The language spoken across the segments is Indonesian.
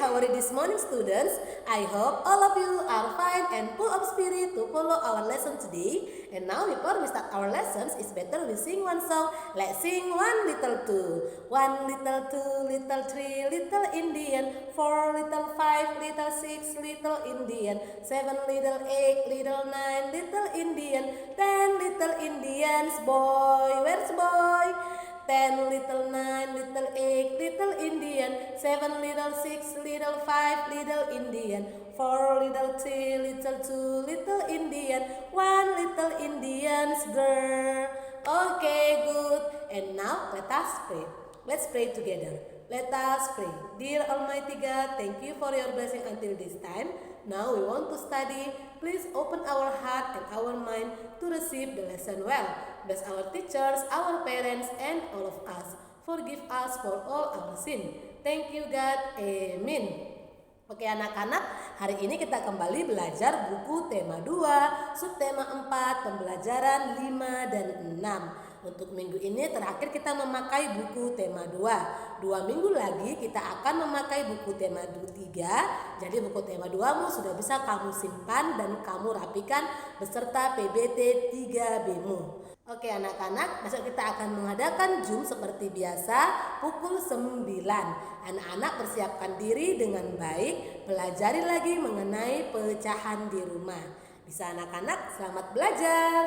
how are you this morning, students? I hope all of you are fine and full of spirit to follow our lesson today. And now before we start our lessons, it's better we sing one song. Let's sing one little two. One little two, little three, little Indian. Four little five, little six, little Indian. Seven little eight, little nine, little Indian. 10 little Indians. Boy, where's boy? 10 little 9, little 8, little Indian. 7 little 6, little 5, little Indian. 4 little 3, little 2, little Indian. 1 little Indian's girl. Okay, good. And now let us pray. Let's pray together. Let us pray. Dear Almighty God, thank you for your blessing until this time. Now we want to study. Please open our heart and our mind to receive the lesson well. Bless our teachers, our parents, and all of us. Forgive us for all our sin. Thank you God. Amin. Oke anak-anak, hari ini kita kembali belajar buku tema 2, subtema 4, pembelajaran 5 dan 6. Untuk minggu ini terakhir kita memakai buku tema 2. 2 minggu lagi kita akan memakai buku tema 3. Jadi buku tema 2mu sudah bisa kamu simpan dan kamu rapikan beserta PBT 3B-mu. Oke anak-anak, besok kita akan mengadakan Zoom seperti biasa pukul 9. Anak-anak persiapkan diri dengan baik, pelajari lagi mengenai pecahan di rumah. Bisa anak-anak, selamat belajar.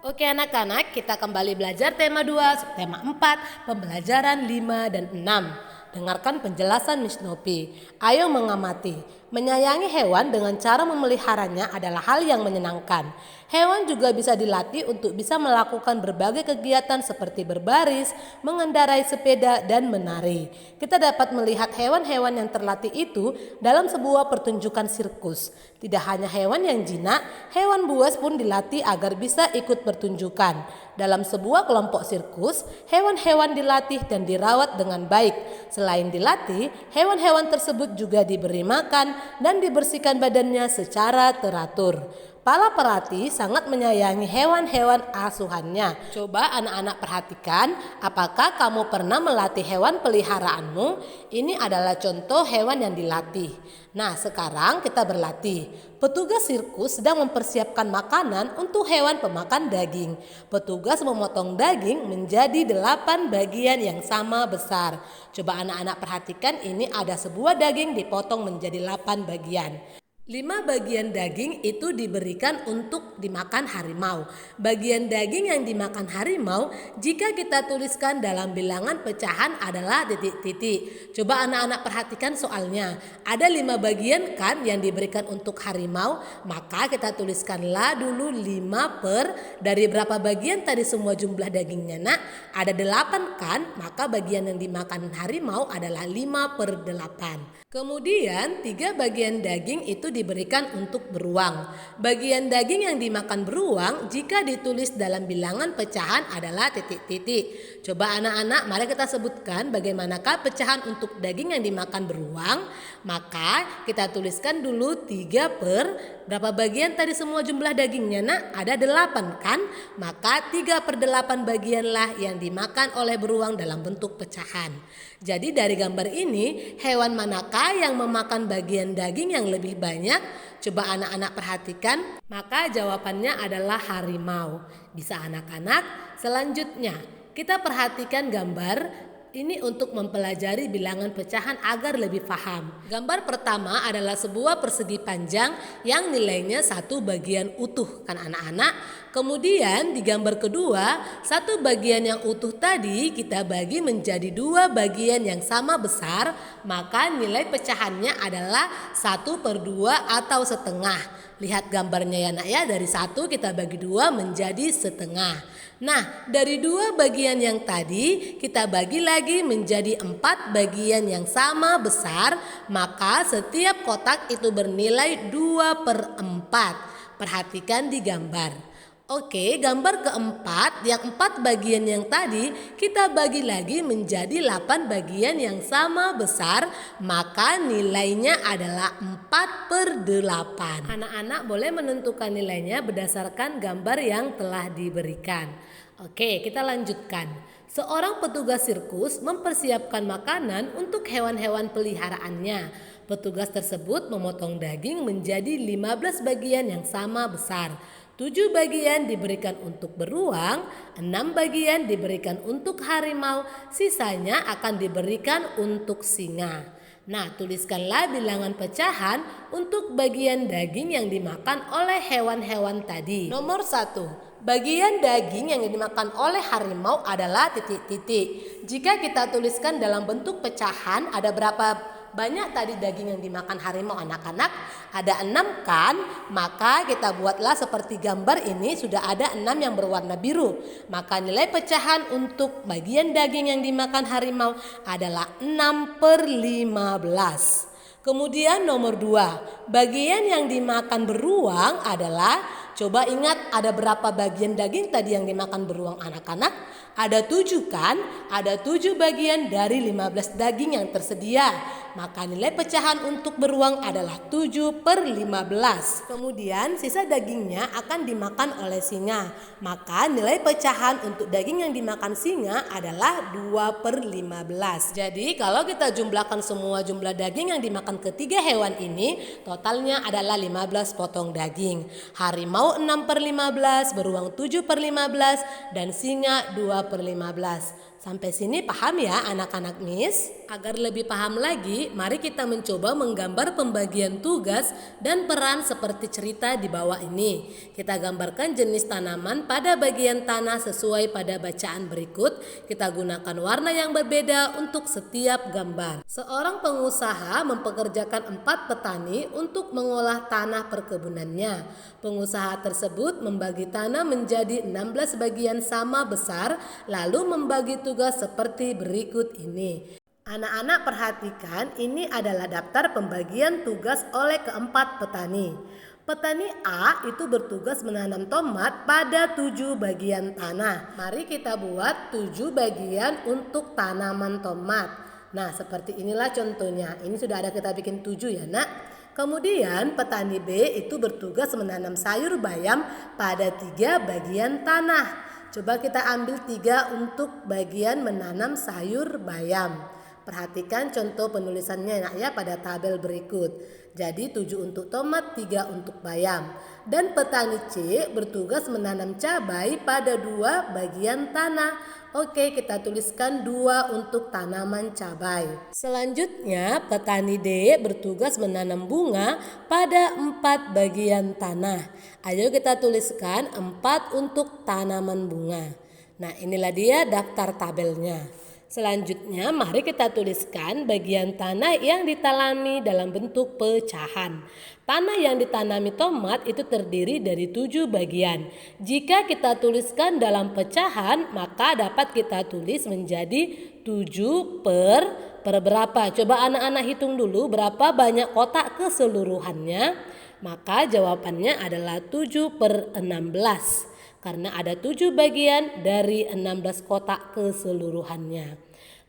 Oke anak-anak, kita kembali belajar tema 2, tema 4, pembelajaran 5 dan 6. Dengarkan penjelasan Miss Nopi. Ayo mengamati. Menyayangi hewan dengan cara memeliharanya adalah hal yang menyenangkan. Hewan juga bisa dilatih untuk bisa melakukan berbagai kegiatan seperti berbaris, mengendarai sepeda, dan menari. Kita dapat melihat hewan-hewan yang terlatih itu dalam sebuah pertunjukan sirkus. Tidak hanya hewan yang jinak, hewan buas pun dilatih agar bisa ikut pertunjukan. Dalam sebuah kelompok sirkus, hewan-hewan dilatih dan dirawat dengan baik. Selain dilatih, hewan-hewan tersebut juga diberi makan dan dibersihkan badannya secara teratur. Para pelatih sangat menyayangi hewan-hewan asuhannya. Coba anak-anak perhatikan, apakah kamu pernah melatih hewan peliharaanmu? Ini adalah contoh hewan yang dilatih. Nah, sekarang kita berlatih. Petugas sirkus sedang mempersiapkan makanan untuk hewan pemakan daging. Petugas memotong daging menjadi 8 bagian yang sama besar. Coba anak-anak perhatikan, ini ada sebuah daging dipotong menjadi 8 bagian. 5 bagian daging itu diberikan untuk dimakan harimau. Bagian daging yang dimakan harimau jika kita tuliskan dalam bilangan pecahan adalah titik-titik. Coba anak-anak perhatikan soalnya. Ada 5 bagian kan yang diberikan untuk harimau. Maka kita tuliskanlah dulu 5 per dari berapa bagian tadi semua jumlah dagingnya nak? Ada 8 kan? Maka bagian yang dimakan harimau adalah 5 per 8. Kemudian 3 bagian daging itu diberikan untuk beruang. Bagian daging yang dimakan beruang jika ditulis dalam bilangan pecahan adalah titik-titik. Coba anak-anak, mari kita sebutkan bagaimanakah pecahan untuk daging yang dimakan beruang. Maka kita tuliskan dulu 3 per berapa bagian tadi semua jumlah dagingnya nak? Ada 8 kan? Maka 3 per 8 bagianlah yang dimakan oleh beruang dalam bentuk pecahan. Jadi dari gambar ini, hewan manakah yang memakan bagian daging yang lebih banyak? Coba anak-anak perhatikan. Maka jawabannya adalah harimau. Bisa anak-anak? Selanjutnya, kita perhatikan gambar ini untuk mempelajari bilangan pecahan agar lebih paham. Gambar pertama adalah sebuah persegi panjang yang nilainya 1 bagian utuh kan anak-anak. Kemudian di gambar kedua, 1 bagian yang utuh tadi kita bagi menjadi 2 bagian yang sama besar. Maka nilai pecahannya adalah 1 per 2 atau setengah. Lihat gambarnya ya nak ya, dari 1 kita bagi 2 menjadi setengah. Nah, dari 2 bagian yang tadi kita bagi lagi menjadi 4 bagian yang sama besar, maka setiap kotak itu bernilai 2 per 4. Perhatikan di gambar. Oke, gambar keempat, yang 4 bagian yang tadi kita bagi lagi menjadi 8 bagian yang sama besar, maka nilainya adalah 4 per 8. Anak-anak boleh menentukan nilainya berdasarkan gambar yang telah diberikan. Oke, kita lanjutkan. Seorang petugas sirkus mempersiapkan makanan untuk hewan-hewan peliharaannya. Petugas tersebut memotong daging menjadi 15 bagian yang sama besar. 7 bagian diberikan untuk beruang, 6 bagian diberikan untuk harimau, sisanya akan diberikan untuk singa. Nah, tuliskanlah bilangan pecahan untuk bagian daging yang dimakan oleh hewan-hewan tadi. Nomor 1. Bagian daging yang dimakan oleh harimau adalah titik-titik. Jika kita tuliskan dalam bentuk pecahan, ada berapa banyak tadi daging yang dimakan harimau anak-anak? Ada 6 kan? Maka kita buatlah seperti gambar ini, sudah ada 6 yang berwarna biru. Maka nilai pecahan untuk bagian daging yang dimakan harimau adalah 6/15. Kemudian nomor 2, bagian yang dimakan beruang adalah, coba ingat ada berapa bagian daging tadi yang dimakan beruang anak-anak? Ada 7 kan? Ada 7 bagian dari 15 daging yang tersedia. Maka nilai pecahan untuk beruang adalah 7/15. Kemudian sisa dagingnya akan dimakan oleh singa. Maka nilai pecahan untuk daging yang dimakan singa adalah 2/15. Jadi kalau kita jumlahkan semua jumlah daging yang dimakan ketiga hewan ini, totalnya adalah 15 potong daging. Harimau 6/15, beruang 7/15, dan singa 2/15. Sampai sini paham ya anak-anak Miss? Agar lebih paham lagi, mari kita mencoba menggambar pembagian tugas dan peran seperti cerita di bawah ini. Kita gambarkan jenis tanaman pada bagian tanah sesuai pada bacaan berikut. Kita gunakan warna yang berbeda untuk setiap gambar. Seorang pengusaha mempekerjakan 4 petani untuk mengolah tanah perkebunannya. Pengusaha tersebut membagi tanah menjadi 16 bagian sama besar, lalu membagi tugas seperti berikut ini. Anak-anak perhatikan, ini adalah daftar pembagian tugas oleh keempat petani. Petani A itu bertugas menanam tomat pada 7 bagian tanah. Mari kita buat 7 bagian untuk tanaman tomat. Nah, seperti inilah contohnya. Ini sudah ada kita bikin 7 ya nak. Kemudian petani B itu bertugas menanam sayur bayam pada 3 bagian tanah. Coba kita ambil 3 untuk bagian menanam sayur bayam. Perhatikan contoh penulisannya ya pada tabel berikut. Jadi 7 untuk tomat, 3 untuk bayam. Dan petani C bertugas menanam cabai pada 2 bagian tanah. Oke, kita tuliskan 2 untuk tanaman cabai. Selanjutnya petani D bertugas menanam bunga pada 4 bagian tanah. Ayo kita tuliskan 4 untuk tanaman bunga. Nah, inilah dia daftar tabelnya. Selanjutnya mari kita tuliskan bagian tanah yang ditanami dalam bentuk pecahan. Tanah yang ditanami tomat itu terdiri dari 7 bagian. Jika kita tuliskan dalam pecahan, maka dapat kita tulis menjadi 7 per berapa? Coba anak-anak hitung dulu berapa banyak kotak keseluruhannya. Maka jawabannya adalah 7/16. Karena ada 7 bagian dari 16 kotak keseluruhannya.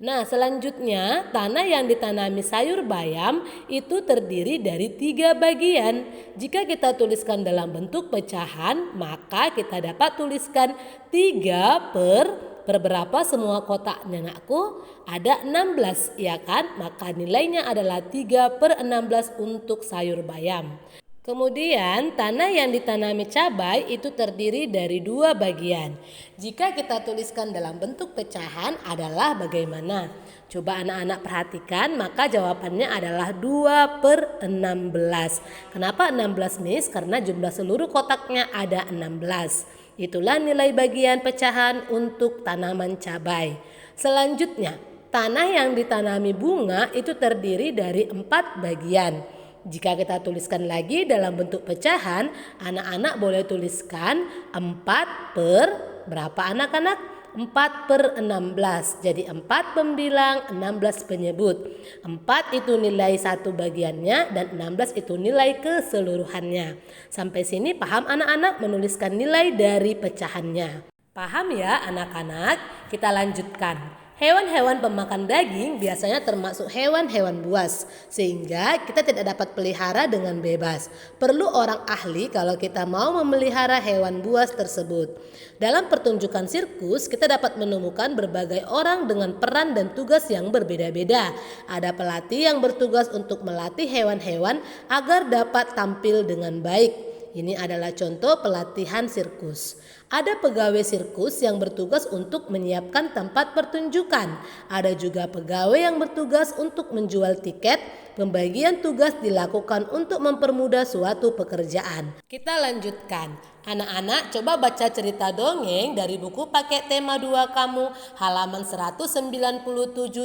Nah, selanjutnya tanah yang ditanami sayur bayam itu terdiri dari 3 bagian. Jika kita tuliskan dalam bentuk pecahan, maka kita dapat tuliskan 3 per berapa semua kotaknya nakku? Ada 16 ya kan? Maka nilainya adalah 3/16 untuk sayur bayam. Kemudian tanah yang ditanami cabai itu terdiri dari 2 bagian. Jika kita tuliskan dalam bentuk pecahan adalah bagaimana? Coba anak-anak perhatikan, maka jawabannya adalah 2/16. Kenapa 16 Miss? Karena jumlah seluruh kotaknya ada 16. Itulah nilai bagian pecahan untuk tanaman cabai. Selanjutnya, tanah yang ditanami bunga itu terdiri dari 4 bagian. Jika kita tuliskan lagi dalam bentuk pecahan, anak-anak boleh tuliskan 4 per berapa anak-anak? 4/16. Jadi 4 pembilang, 16 penyebut. 4 itu nilai 1 bagiannya dan 16 itu nilai keseluruhannya. Sampai sini paham anak-anak menuliskan nilai dari pecahannya? Paham ya anak-anak? Kita lanjutkan. Hewan-hewan pemakan daging biasanya termasuk hewan-hewan buas, sehingga kita tidak dapat pelihara dengan bebas. Perlu orang ahli kalau kita mau memelihara hewan buas tersebut. Dalam pertunjukan sirkus, kita dapat menemukan berbagai orang dengan peran dan tugas yang berbeda-beda. Ada pelatih yang bertugas untuk melatih hewan-hewan agar dapat tampil dengan baik. Ini adalah contoh pelatihan sirkus. Ada pegawai sirkus yang bertugas untuk menyiapkan tempat pertunjukan. Ada juga pegawai yang bertugas untuk menjual tiket. Pembagian tugas dilakukan untuk mempermudah suatu pekerjaan. Kita lanjutkan. Anak-anak coba baca cerita dongeng dari buku paket tema 2 kamu halaman 197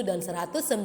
dan 198.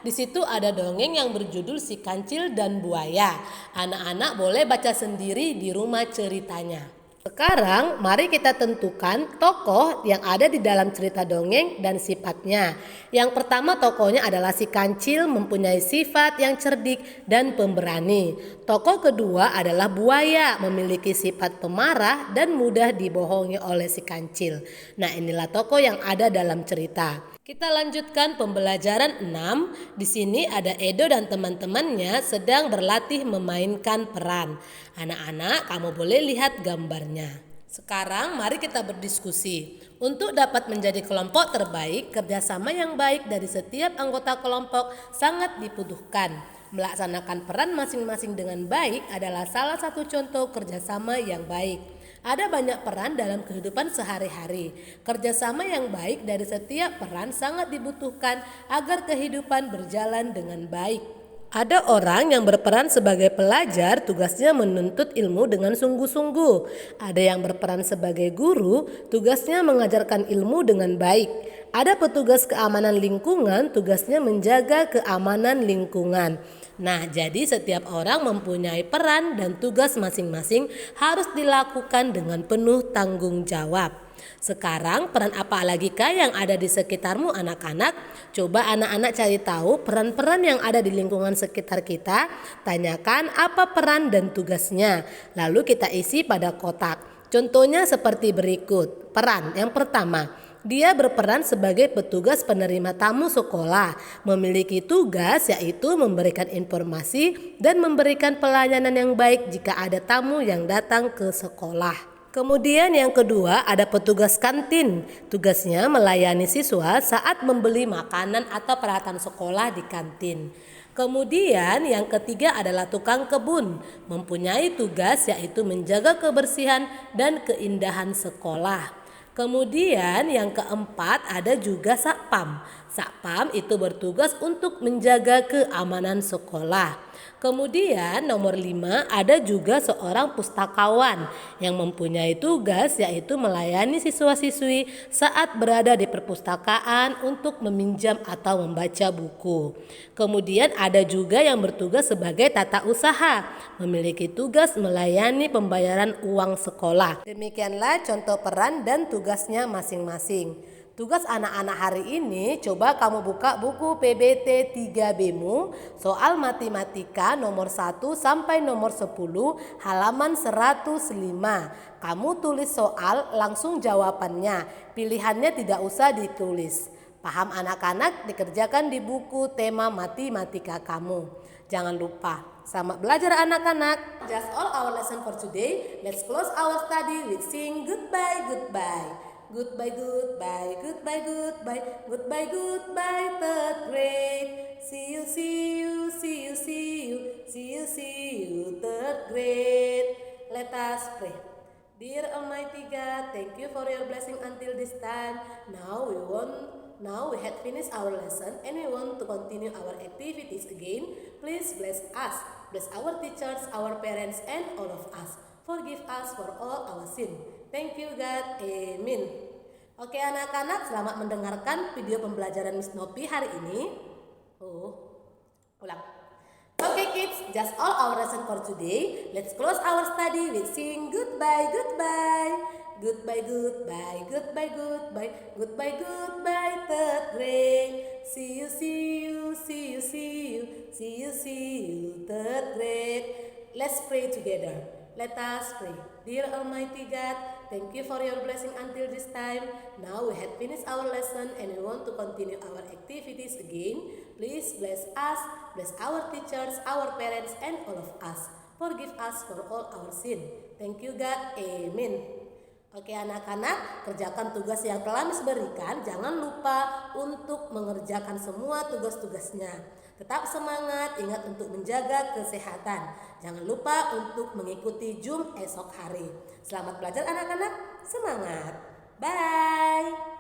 Di situ ada dongeng yang berjudul Si Kancil dan Buaya. Anak-anak boleh baca sendiri di rumah ceritanya. Sekarang mari kita tentukan tokoh yang ada di dalam cerita dongeng dan sifatnya. Yang pertama tokohnya adalah si kancil, mempunyai sifat yang cerdik dan pemberani. Tokoh kedua adalah buaya, memiliki sifat pemarah dan mudah dibohongi oleh si kancil. Nah, inilah tokoh yang ada dalam cerita. Kita lanjutkan pembelajaran 6. Di sini ada Edo dan teman-temannya sedang berlatih memainkan peran. Anak-anak, kamu boleh lihat gambarnya. Sekarang mari kita berdiskusi. Untuk dapat menjadi kelompok terbaik, kerjasama yang baik dari setiap anggota kelompok sangat dibutuhkan. Melaksanakan peran masing-masing dengan baik adalah salah satu contoh kerjasama yang baik. Ada banyak peran dalam kehidupan sehari-hari. Kerjasama yang baik dari setiap peran sangat dibutuhkan agar kehidupan berjalan dengan baik. Ada orang yang berperan sebagai pelajar, tugasnya menuntut ilmu dengan sungguh-sungguh. Ada yang berperan sebagai guru, tugasnya mengajarkan ilmu dengan baik. Ada petugas keamanan lingkungan, tugasnya menjaga keamanan lingkungan. Nah, jadi setiap orang mempunyai peran dan tugas masing-masing harus dilakukan dengan penuh tanggung jawab. Sekarang peran apa lagi kah yang ada di sekitarmu anak-anak? Coba anak-anak cari tahu peran-peran yang ada di lingkungan sekitar kita. Tanyakan apa peran dan tugasnya. Lalu kita isi pada kotak. Contohnya seperti berikut. Peran yang pertama, dia berperan sebagai petugas penerima tamu sekolah, memiliki tugas yaitu memberikan informasi dan memberikan pelayanan yang baik jika ada tamu yang datang ke sekolah. Kemudian yang kedua ada petugas kantin, tugasnya melayani siswa saat membeli makanan atau peralatan sekolah di kantin. Kemudian yang ketiga adalah tukang kebun, mempunyai tugas yaitu menjaga kebersihan dan keindahan sekolah. Kemudian yang keempat ada juga satpam. Satpam itu bertugas untuk menjaga keamanan sekolah. Kemudian nomor 5 ada juga seorang pustakawan yang mempunyai tugas yaitu melayani siswa-siswi saat berada di perpustakaan untuk meminjam atau membaca buku. Kemudian ada juga yang bertugas sebagai tata usaha, memiliki tugas melayani pembayaran uang sekolah. Demikianlah contoh peran dan tugasnya masing-masing. Tugas anak-anak hari ini, coba kamu buka buku PBT 3B-mu, soal matematika nomor 1 sampai nomor 10, halaman 105. Kamu tulis soal, langsung jawabannya. Pilihannya tidak usah ditulis. Paham anak-anak? Dikerjakan di buku tema matematika kamu. Jangan lupa. Selamat belajar anak-anak. Just all our lesson for today. Let's close our study with sing goodbye, goodbye. Goodbye, goodbye, goodbye, goodbye, goodbye, goodbye, third grade. See you, see you, see you, see you, see you, see you, third grade. Let us pray. Dear Almighty God, thank you for your blessing until this time. Now we had finished our lesson and we want to continue our activities again. Please bless us, bless our teachers, our parents, and all of us. Forgive us for all our sin. Thank you God, amin. Oke anak-anak, selamat mendengarkan video pembelajaran Miss Nopi hari ini. Ulang. Okay kids, just all our lesson for today. Let's close our study with sing goodbye, goodbye. Goodbye, goodbye, goodbye, goodbye, goodbye, goodbye, third grade. See you, see you, see you, see you, see you, see you, third grade. Let's pray together. Let us pray. Dear Almighty God, Thank you for your blessing until this time. Now we have finished our lesson and we want to continue our activities again. Please bless us, bless our teachers, our parents, and all of us. Forgive us for all our sin. Thank you God. Amen. Oke anak-anak, kerjakan tugas yang telah Miss berikan. Jangan lupa untuk mengerjakan semua tugas-tugasnya. Tetap semangat, ingat untuk menjaga kesehatan. Jangan lupa untuk mengikuti Zoom esok hari. Selamat belajar anak-anak, semangat. Bye.